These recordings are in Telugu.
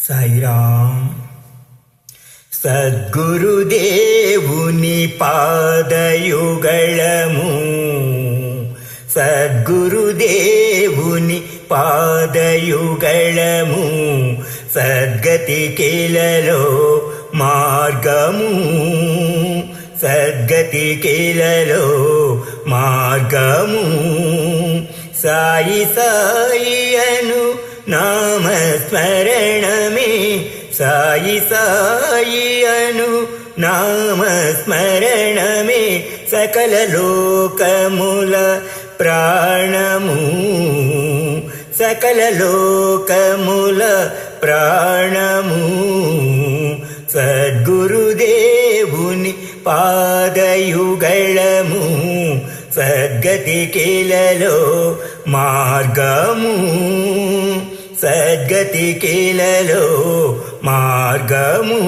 సాయిరామ్. సద్గురుదేవుని పాదయుగళము, సద్గురుదేవుని పాదయుగళము, సద్గతికిలలో మార్గము, సద్గతికిలలో మార్గము. సాయి సాయి అను నామస్మరణమే, సాయి సాయి అను నామస్మరణమే సకల లోకముల ప్రాణము, సకల లోకముల ప్రాణము. సద్గురుదేవుని పాదయుగళము, సద్గతికిలలో మార్గము, సద్గతికిలలో మార్గము.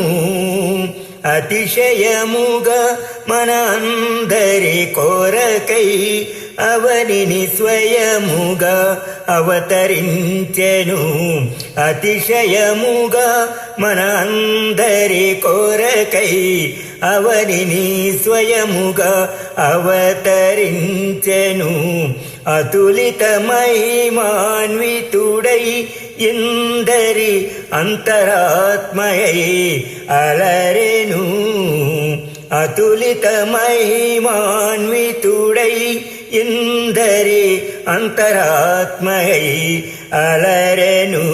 అతిశయముగా మనందరి కొరకై అవనిని స్వయముగా అవతరించెను, అతిశయముగా మనందరి కొరకై అవనిని స్వయముగా అవతరించెను. అతులిత మహిమాన్వితుడై ఇందరి అంతరాత్మయై అలరెను, అతులిత మహిమాన్వితుడై ఇందరి అంతరాత్మయై అలరెను,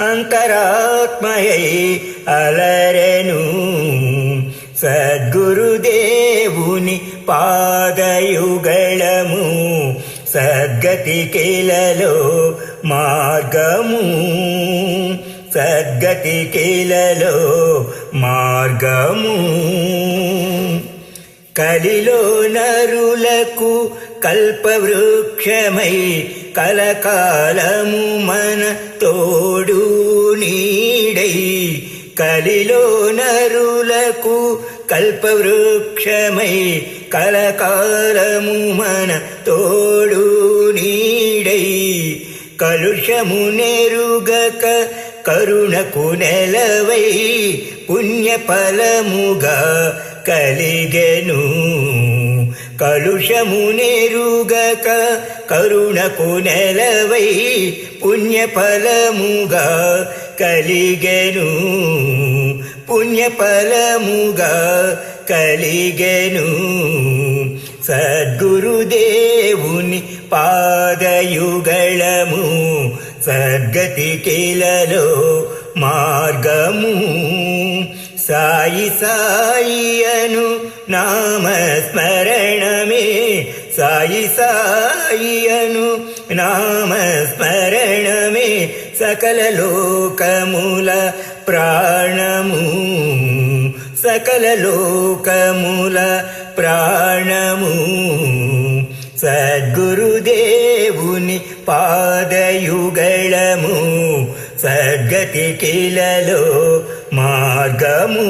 అంతరాత్మయై అలరెను. సద్గురుదేవుని పాదయుగళము, సద్గతికిలలో మార్గము, సద్గతికిలలో మార్గము. కలిలో నరులకు కల్పవృక్షమై కలకాలము మన తోడు నీడై, కలిలో నరులకు కల్పవృక్షమై కలకాలము మన తోడు నీడై. కలుషము నెరుగక కరుణకు నెలవై పుణ్యఫలముగా కలిగెను, కలుషము నెరుగక కరుణకు నెలవై పుణ్యఫలముగా కలిగెను, పుణ్యఫలముగా కలిగెను. సద్గురుదేవుని పాదయుగళము, సద్గతికిలలో మార్గము. సాయి సాయి అను నామస్మరణమే, సాయి సాయి అను నామస్మరణమే సకల లోకముల ప్రాణము, సకల లోకముల ప్రాణము. సద్గురుదేవుని పాదయుగళము, సద్గతికిలలో మార్గము,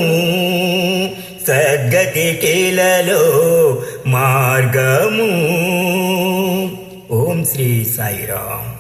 సద్గతికిలలో మార్గము. ఓం శ్రీ సాయిరామ్.